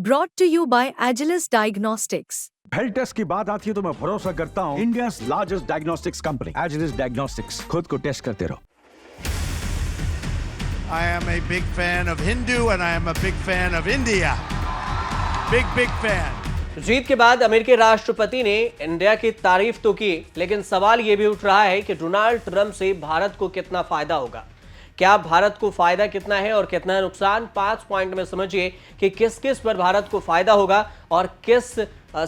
Brought to you by Agilus Diagnostics. Health test की बात आती है तो मैं भरोसा करता हूँ India's largest diagnostics company Agilus diagnostics. खुद को टेस्ट करते रहो। I am a big fan of Hindu and I am a big fan of India. Big fan. जीत के बाद अमेरिकी राष्ट्रपति ने इंडिया की तारीफ तो की, लेकिन सवाल यह भी उठ रहा है कि डोनाल्ड ट्रंप से भारत को कितना फायदा होगा। क्या भारत को फायदा कितना है और कितना नुकसान, 5 पॉइंट में समझिए कि किस किस पर भारत को फायदा होगा और किस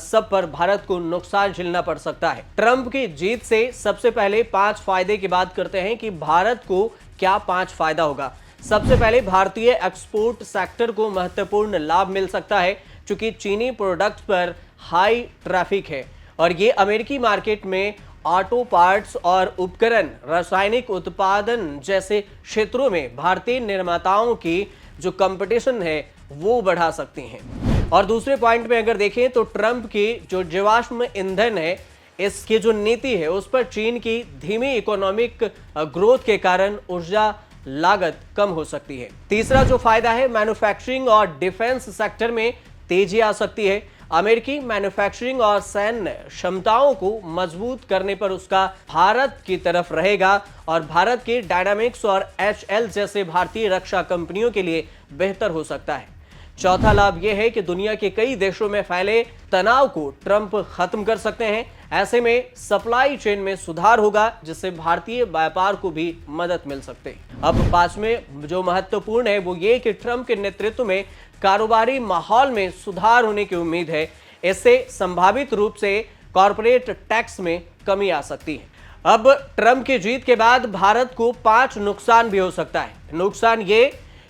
सब पर भारत को नुकसान झेलना पड़ सकता है। ट्रंप की जीत से सबसे पहले 5 फायदे की बात करते हैं कि भारत को क्या 5 फायदा होगा। सबसे पहले भारतीय एक्सपोर्ट सेक्टर को महत्वपूर्ण लाभ मिल सकता है, क्योंकि चीनी प्रोडक्ट्स पर हाई ट्रैफिक है और ये अमेरिकी मार्केट में ऑटो पार्ट्स और उपकरण, रासायनिक उत्पादन जैसे क्षेत्रों में भारतीय निर्माताओं की जो कंपटीशन है वो बढ़ा सकती हैं। और दूसरे पॉइंट में अगर देखें तो ट्रंप की जो जीवाश्म ईंधन है इसकी जो नीति है उस पर चीन की धीमी इकोनॉमिक ग्रोथ के कारण ऊर्जा लागत कम हो सकती है। तीसरा जो फायदा है, मैन्युफैक्चरिंग और डिफेंस सेक्टर में तेजी आ सकती है। अमेरिकी मैन्युफैक्चरिंग और सैन्य क्षमताओं को मजबूत करने पर उसका भारत की तरफ रहेगा और भारत के डायनामिक्स और HL जैसे भारतीय रक्षा कंपनियों के लिए बेहतर हो सकता है। चौथा लाभ यह है कि दुनिया के कई देशों में फैले तनाव को ट्रंप खत्म कर सकते हैं। ऐसे में सप्लाई चेन में सुधार होगा, जिससे भारतीय व्यापार को भी मदद मिल सकती है। अब 5वें जो महत्वपूर्ण है वो ये कि ट्रंप के नेतृत्व में कारोबारी माहौल में सुधार होने की उम्मीद है। इससे संभावित रूप से कॉर्पोरेट टैक्स में कमी आ सकती है। अब ट्रंप की जीत के बाद भारत को 5 नुकसान भी हो सकता है। नुकसान ये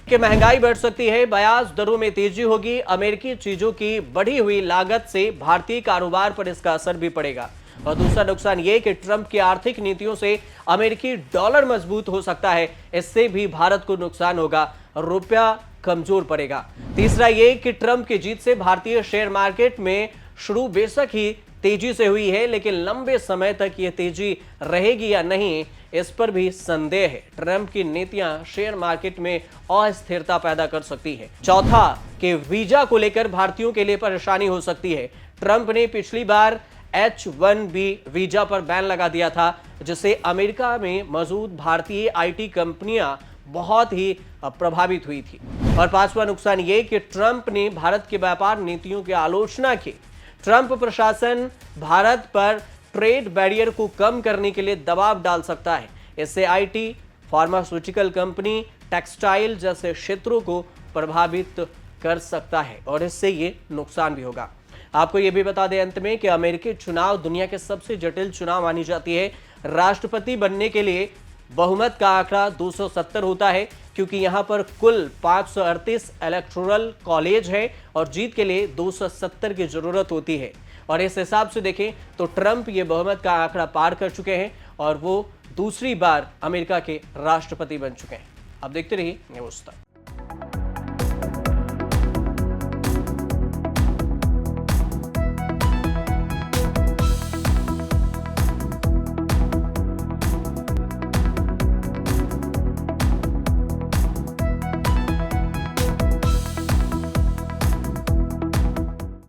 कि महंगाई बढ़ सकती है, ब्याज दरों में तेजी होगी, अमेरिकी चीजों की बढ़ी हुई लागत से भारतीय कारोबार पर इसका असर भी पड़ेगा। और दूसरा नुकसान ये कि ट्रंप की आर्थिक नीतियों से अमेरिकी डॉलर मजबूत हो सकता है, इससे भी भारत को नुकसान होगा, रुपया कमजोर पड़ेगा। तीसरा ये कि ट्रंप की जीत से भारतीय शेयर मार्केट में शुरू बेशक ही तेजी से हुई है, लेकिन लंबे समय तक यह तेजी रहेगी या नहीं इस पर भी संदेह है। ट्रंप की नीतियां शेयर मार्केट में अस्थिरता पैदा कर सकती है। चौथा कि वीजा को लेकर भारतीयों के लिए परेशानी हो सकती है। ट्रंप ने पिछली बार H-1B वीजा पर बैन लगा दिया था, जिससे अमेरिका में मौजूद भारतीय IT कंपनियां बहुत ही प्रभावित हुई थी। और 5वां नुकसान ये कि ट्रंप ने भारत के व्यापार नीतियों की आलोचना की। ट्रंप प्रशासन भारत पर ट्रेड बैरियर को कम करने के लिए दबाव डाल सकता है। इससे IT, फार्मास्यूटिकल कंपनी, टेक्सटाइल जैसे क्षेत्रों को प्रभावित कर सकता है और इससे ये नुकसान भी होगा। आपको ये भी बता दें अंत में कि अमेरिकी चुनाव दुनिया के सबसे जटिल चुनाव मानी जाती है। राष्ट्रपति बनने के लिए बहुमत का आंकड़ा 270 होता है, क्योंकि यहां पर कुल 538 इलेक्टोरल कॉलेज है और जीत के लिए 270 की जरूरत होती है। और इस हिसाब से देखें तो ट्रंप ये बहुमत का आंकड़ा पार कर चुके हैं और वो दूसरी बार अमेरिका के राष्ट्रपति बन चुके हैं। अब देखते रहिए न्यूज़ तक।